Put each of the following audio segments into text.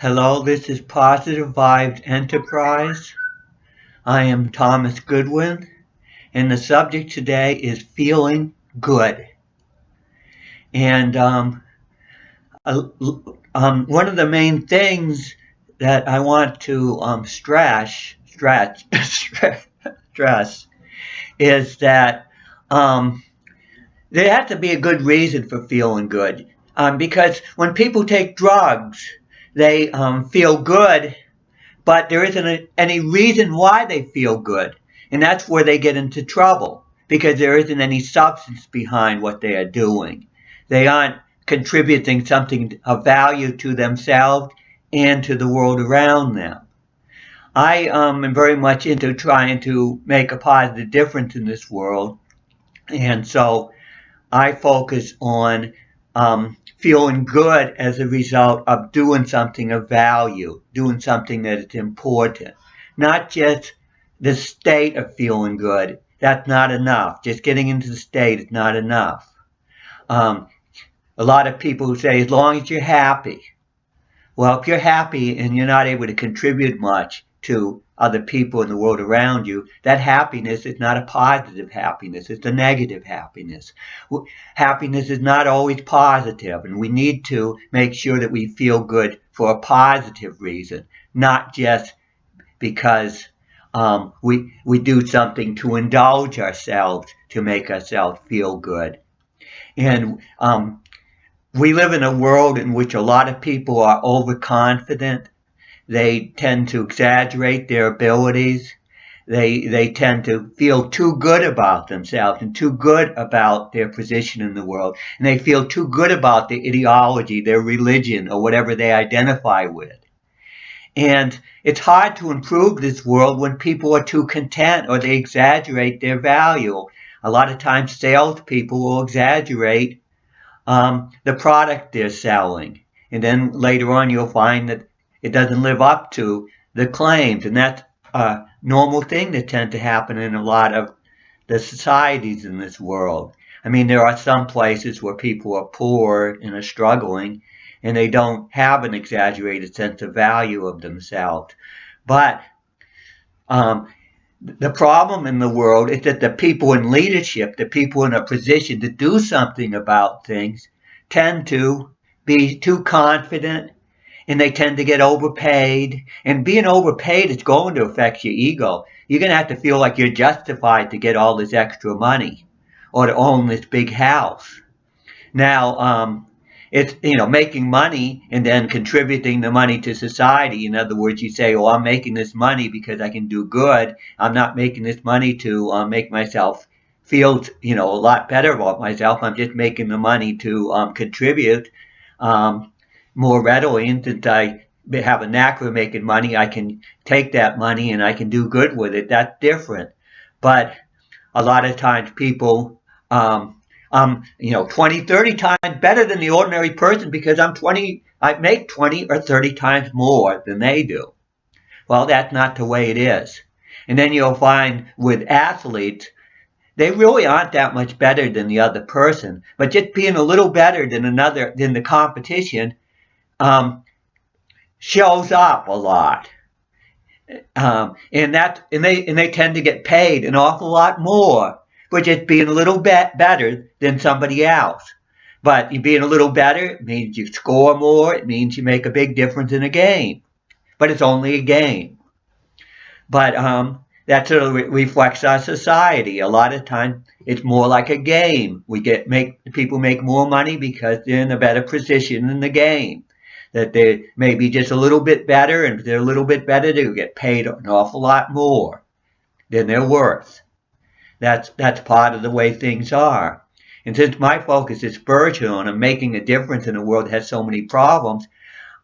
Hello, this is Positive Vibes Enterprise. I am Thomas Goodwin, and the subject today is feeling good. And one of the main things that I want to stress is that um, there has to be a good reason for feeling good. Because when people take drugs, they feel good, but there isn't any reason why they feel good. And that's where they get into trouble because there isn't any substance behind what they are doing. They aren't contributing something of value to themselves and to the world around them. I am very much into trying to make a positive difference in this world. And so I focus on feeling good as a result of doing something of value, doing something that is important. Not just the state of feeling good. That's not enough. Just getting into the state is not enough. Um, a lot of people say, as long as you're happy. Well, if you're happy and you're not able to contribute much to other people in the world around you, that happiness is not a positive happiness. It's a negative happiness. Happiness is not always positive, and we need to make sure that we feel good for a positive reason, not just because we do something to indulge ourselves to make ourselves feel good. And we live in a world in which a lot of people are overconfident. They tend to exaggerate their abilities. They tend to feel too good about themselves and too good about their position in the world. And they feel too good about their ideology, their religion, or whatever they identify with. And it's hard to improve this world when people are too content or they exaggerate their value. A lot of times salespeople will exaggerate the product they're selling. And then later on you'll find that it doesn't live up to the claims. And that's a normal thing that tends to happen in a lot of the societies in this world. I mean, there are some places where people are poor and are struggling, and they don't have an exaggerated sense of value of themselves. But the problem in the world is that the people in leadership, the people in a position to do something about things, tend to be too confident, and they tend to get overpaid. And being overpaid is going to affect your ego. You're going to have to feel like you're justified to get all this extra money or to own this big house. Now, it's, making money and then contributing the money to society. In other words, you say, oh, I'm making this money because I can do good. I'm not making this money to make myself feel, a lot better about myself. I'm just making the money to contribute more readily. And since I have a knack for making money, I can take that money and I can do good with it. That's different. But a lot of times people 20, 30 times better than the ordinary person because I make 20 or 30 times more than they do. Well, that's not the way it is. And then you'll find with athletes, they really aren't that much better than the other person, but just being a little better than the competition, shows up a lot. And they tend to get paid an awful lot more for just being a little bit better than somebody else. But you being a little better means you score more. It means you make a big difference in a game. But it's only a game. But that sort of reflects our society. A lot of times it's more like a game. People make more money because they're in a better position in the game. That they may be just a little bit better, and if they're a little bit better, they'll get paid an awful lot more than they're worth. That's part of the way things are. And since my focus is spiritual and I'm making a difference in a world that has so many problems,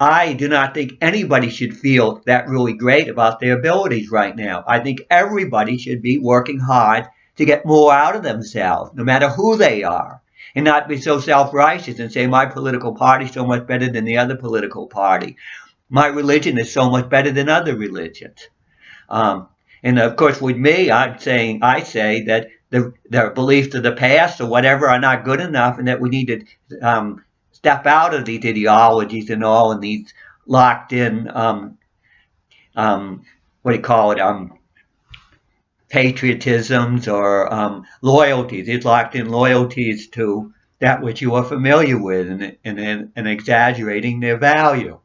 I do not think anybody should feel that really great about their abilities right now. I think everybody should be working hard to get more out of themselves, no matter who they are, and not be so self-righteous and say my political party is so much better than the other political party. My religion is so much better than other religions. And of course, with me, I say that the beliefs of the past or whatever are not good enough, and that we need to step out of these ideologies and all, and these locked in, what do you call it, patriotisms or loyalties. It's locked in loyalties to that which you are familiar with and exaggerating their value.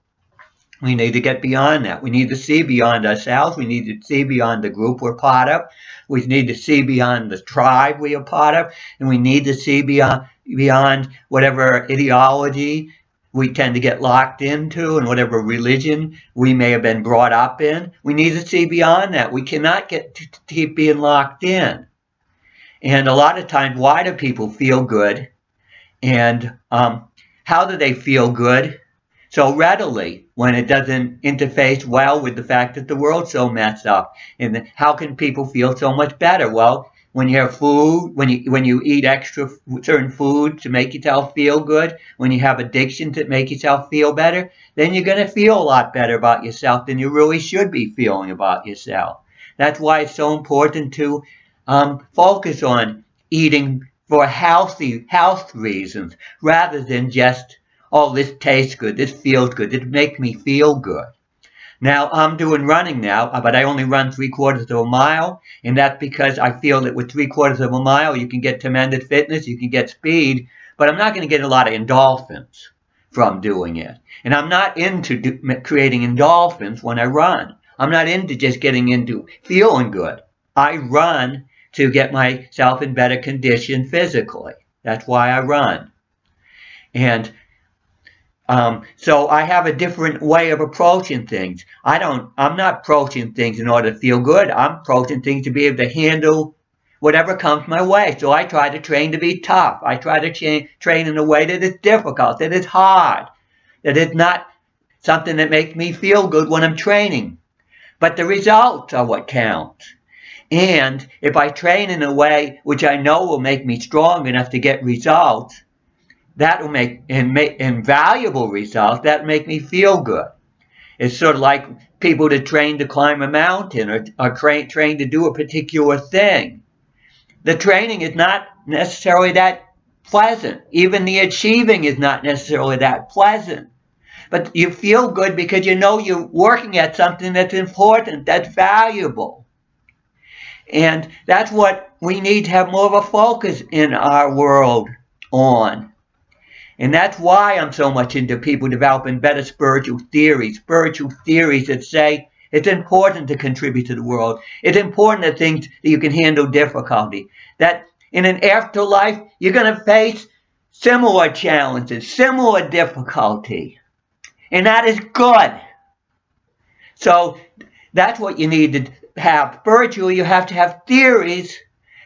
We need to get beyond that. We need to see beyond ourselves. We need to see beyond the group we're part of. We need to see beyond the tribe we are part of. And we need to see beyond whatever ideology we tend to get locked into and whatever religion we may have been brought up in. We need to see beyond that. We cannot get to keep being locked in. And a lot of times, why do people feel good? And how do they feel good so readily when it doesn't interface well with the fact that the world's so messed up? And how can people feel so much better? Well, when you have food, when you eat extra certain food to make yourself feel good, when you have addictions that make yourself feel better, then you're going to feel a lot better about yourself than you really should be feeling about yourself. That's why it's so important to focus on eating for health reasons rather than just, oh, this tastes good, this feels good, it makes me feel good. Now, I'm doing running now, but I only run 3/4 of a mile, and that's because I feel that with 3/4 of a mile, you can get tremendous fitness, you can get speed, but I'm not going to get a lot of endorphins from doing it. And I'm not into creating endorphins when I run. I'm not into just getting into feeling good. I run to get myself in better condition physically. That's why I run. And so I have a different way of approaching things. I'm not approaching things in order to feel good. I'm approaching things to be able to handle whatever comes my way. So I try to train to be tough. I try to train in a way that is difficult, that is hard, that is not something that makes me feel good when I'm training. But the results are what counts. And if I train in a way which I know will make me strong enough to get results, that will make valuable results that make me feel good. It's sort of like people that train to climb a mountain or train to do a particular thing. The training is not necessarily that pleasant. Even the achieving is not necessarily that pleasant. But you feel good because you know you're working at something that's important, that's valuable. And that's what we need to have more of a focus in our world on. And that's why I'm so much into people developing better spiritual theories that say it's important to contribute to the world. It's important that things that you can handle difficulty. That in an afterlife, you're going to face similar challenges, similar difficulty. And that is good. So that's what you need to have. Spiritually, you have to have theories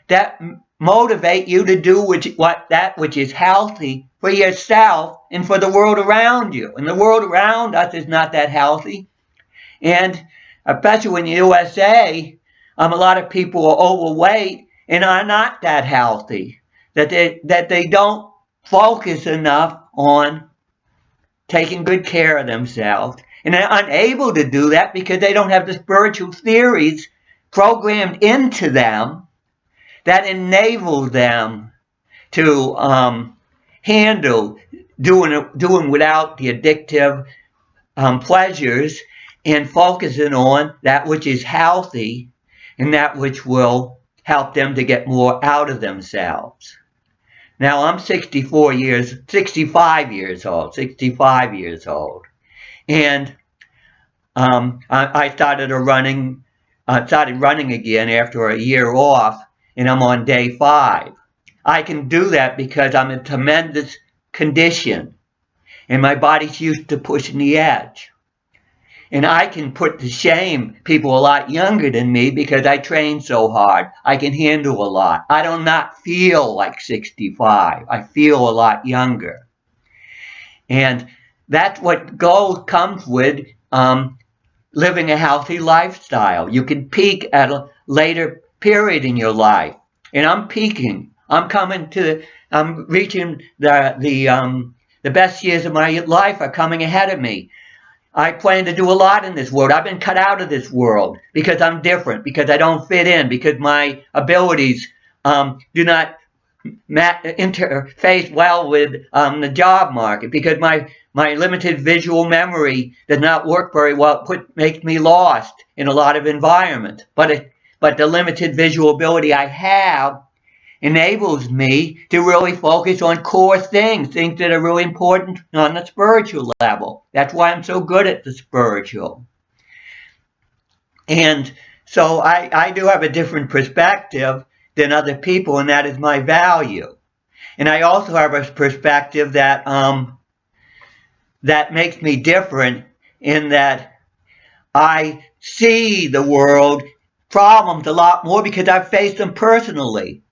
that motivate you to do that which is healthy for yourself and for the world around you. And the world around us is not that healthy. And especially in the USA, a lot of people are overweight and are not that healthy. That they don't focus enough on taking good care of themselves. And they're unable to do that because they don't have the spiritual theories programmed into them that enable them to handle doing without the addictive pleasures and focusing on that which is healthy and that which will help them to get more out of themselves. Now, I'm 65 years old. And I started running again after a year off, and I'm on day 5. I can do that because I'm in tremendous condition, and my body's used to pushing the edge. And I can put to shame people a lot younger than me because I train so hard. I can handle a lot. I do not feel like 65. I feel a lot younger. And that's what comes with living a healthy lifestyle. You can peak at a later period in your life. And I'm peaking. I'm reaching the best years of my life are coming ahead of me. I plan to do a lot in this world. I've been cut out of this world because I'm different, because I don't fit in, because my abilities do not interface well with the job market, because my limited visual memory does not work very well. Makes me lost in a lot of environments. But the limited visual ability I have enables me to really focus on core things that are really important on the spiritual level. That's why I'm so good at the spiritual. And so I do have a different perspective than other people, and that is my value. And I also have a perspective that that makes me different, in that I see the world problems a lot more because I've faced them personally.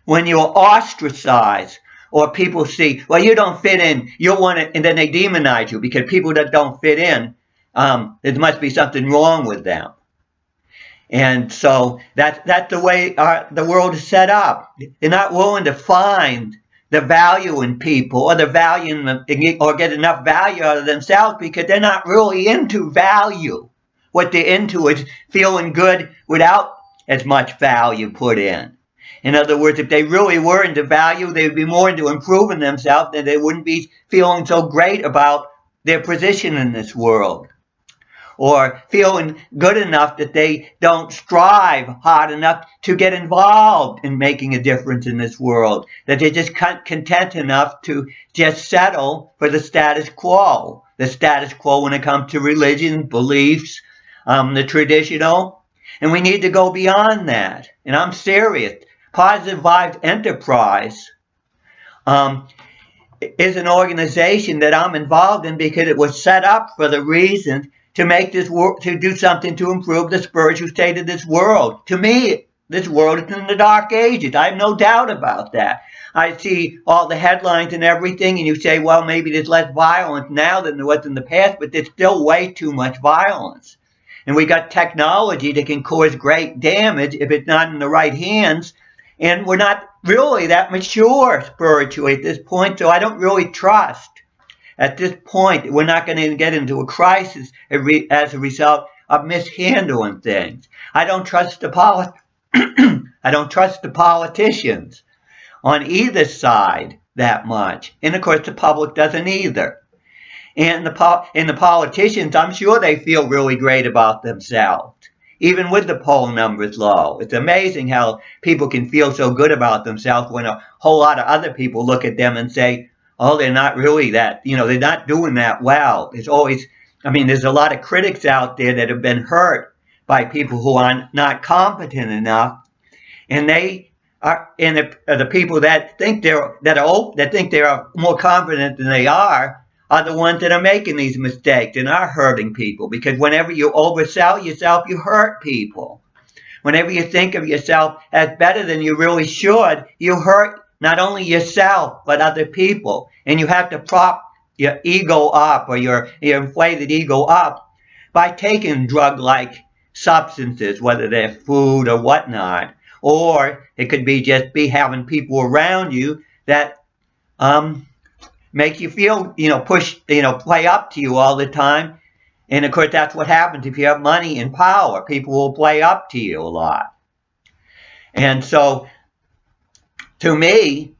When you're ostracized, or people see, well, you don't fit in, you'll want it, and then they demonize you because people that don't fit in, there must be something wrong with them. And so that's the way the world is set up. They're not willing to find the value in people, or the value in them, or get enough value out of themselves, because they're not really into value. What they're into is feeling good without as much value put in. In other words, if they really were into value, they would be more into improving themselves, and they wouldn't be feeling so great about their position in this world, or feeling good enough that they don't strive hard enough to get involved in making a difference in this world, that they're just content enough to just settle for the status quo when it comes to religion, beliefs, the traditional. And we need to go beyond that. And I'm serious. Positive Vibes Enterprise is an organization that I'm involved in because it was set up for the reason to make this world, to do something to improve the spiritual state of this world. To me, this world is in the dark ages. I have no doubt about that. I see all the headlines and everything, and you say, well, maybe there's less violence now than there was in the past, but there's still way too much violence. And we got technology that can cause great damage if it's not in the right hands. And we're not really that mature spiritually at this point, so I don't really trust. At this point, we're not going to get into a crisis as a result of mishandling things. I don't trust the I don't trust the politicians on either side that much, and of course the public doesn't either. And the politicians, I'm sure they feel really great about themselves, even with the poll numbers low. It's amazing how people can feel so good about themselves when a whole lot of other people look at them and say, oh, they're not really that, they're not doing that well. There's always, there's a lot of critics out there that have been hurt by people who are not competent enough, and they are, and the people that think they are more competent than they are the ones that are making these mistakes and are hurting people. Because whenever you oversell yourself, you hurt people. Whenever you think of yourself as better than you really should, you hurt not only yourself, but other people. And you have to prop your ego up, or your inflated ego up, by taking drug-like substances, whether they're food or whatnot. Or it could be just having people around you that make you feel, play up to you all the time. And of course, that's what happens if you have money and power. People will play up to you a lot. And so, to me,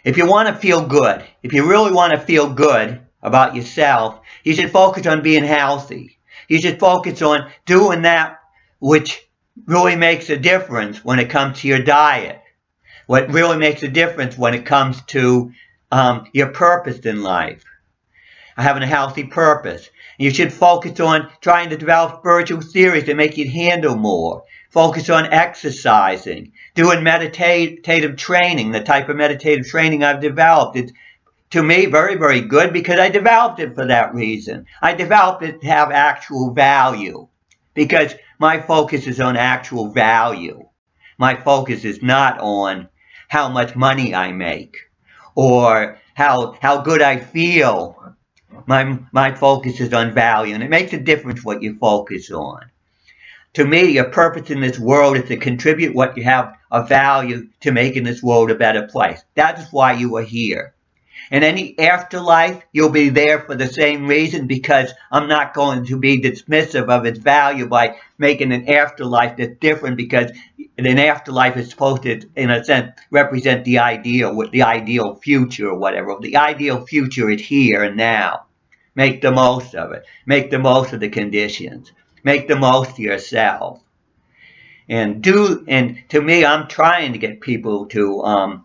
if you want to feel good, if you really want to feel good about yourself, you should focus on being healthy. You should focus on doing that which really makes a difference when it comes to your diet. What really makes a difference when it comes to your purpose in life, having a healthy purpose. You should focus on trying to develop spiritual theories that make you handle more. Focus on exercising, doing meditative training, the type of meditative training I've developed. It's, to me, very, very good because I developed it for that reason. I developed it to have actual value because my focus is on actual value. My focus is not on how much money I make or how good I feel. My focus is on value, and it makes a difference what you focus on. To me, your purpose in this world is to contribute what you have of value to making this world a better place. That is why you are here. In any afterlife, you'll be there for the same reason, because I'm not going to be dismissive of its value by making an afterlife that's different, because an afterlife is supposed to, in a sense, represent the ideal future or whatever. The ideal future is here and now. Make the most of it. Make the most of the conditions. Make the most of yourself. And to me, I'm trying to get people to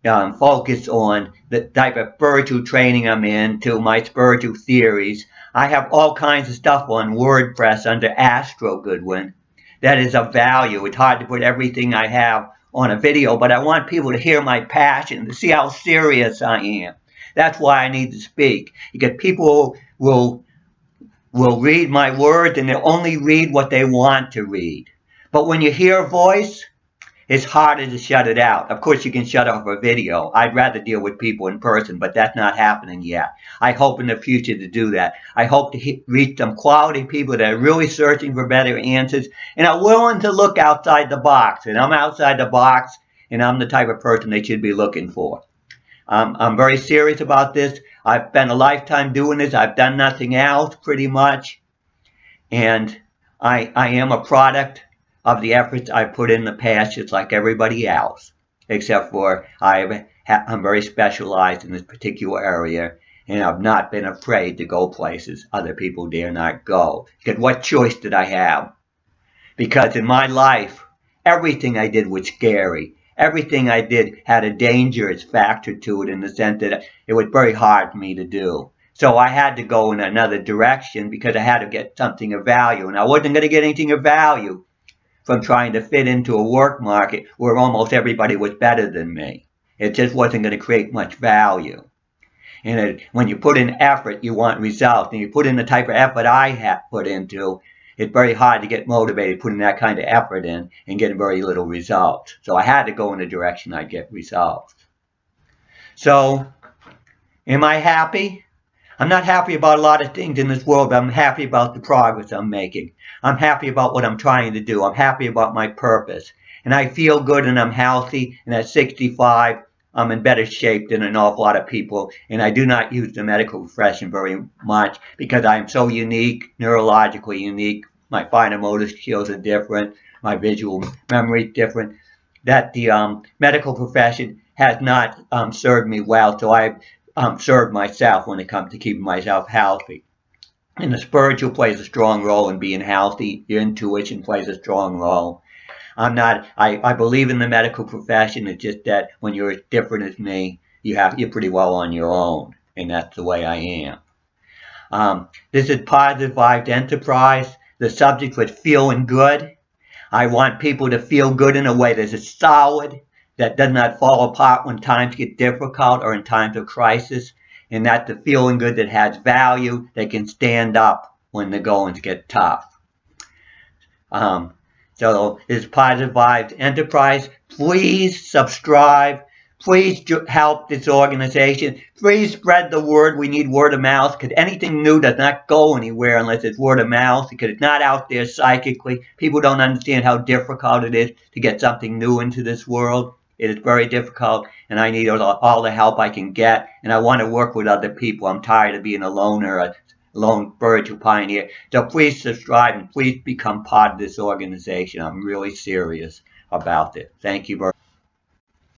focus on the type of spiritual training I'm in, to my spiritual theories. I have all kinds of stuff on WordPress under Astro Goodwin that is of value. It's hard to put everything I have on a video, but I want people to hear my passion, to see how serious I am. That's why I need to speak, because people will read my words, and they'll only read what they want to read. But when you hear a voice, it's harder to shut it out. Of course, you can shut off a video. I'd rather deal with people in person, but that's not happening yet. I hope in the future to do that. I hope to reach some quality people that are really searching for better answers and are willing to look outside the box. And I'm outside the box, and I'm the type of person they should be looking for. I'm very serious about this. I've spent a lifetime doing this. I've done nothing else, pretty much. And I am a product of the efforts I put in the past, just like everybody else, except for I'm very specialized in this particular area, and I've not been afraid to go places other people dare not go. Because what choice did I have? Because in my life, everything I did was scary. Everything I did had a dangerous factor to it, in the sense that it was very hard for me to do. So I had to go in another direction, because I had to get something of value. And I wasn't going to get anything of value from trying to fit into a work market where almost everybody was better than me. It just wasn't going to create much value. And when you put in effort, you want results. And you put in the type of effort I have put into, it's very hard to get motivated putting that kind of effort in and getting very little results. So I had to go in a direction I'd get results. So, am I happy? I'm not happy about a lot of things in this world, but I'm happy about the progress I'm making. I'm happy about what I'm trying to do. I'm happy about my purpose. And I feel good, and I'm healthy. And at 65, I'm in better shape than an awful lot of people. And I do not use the medical profession very much, because I am so unique, neurologically unique. My finer motor skills are different. My visual memory is different. That the medical profession has not served me well. So I've served myself when it comes to keeping myself healthy. And the spiritual plays a strong role in being healthy. Your intuition plays a strong role. I believe in the medical profession. It's just that when you're as different as me, you're pretty well on your own. And that's the way I am. This is Positive Vibes Enterprise. The subject was feeling good. I want people to feel good in a way that is solid, that does not fall apart when times get difficult or in times of crisis, and that's the feeling good that has value, that can stand up when the goings get tough. So this is Positive Vibes Enterprise. Please subscribe. Please help this organization. Please spread the word. We need word of mouth, because anything new does not go anywhere unless it's word of mouth, because it's not out there psychically. People don't understand how difficult it is to get something new into this world. It is very difficult, and I need all the help I can get, and I want to work with other people. I'm tired of being a loner, a lone spiritual pioneer. So please subscribe, and please become part of this organization. I'm really serious about it. Thank you very much.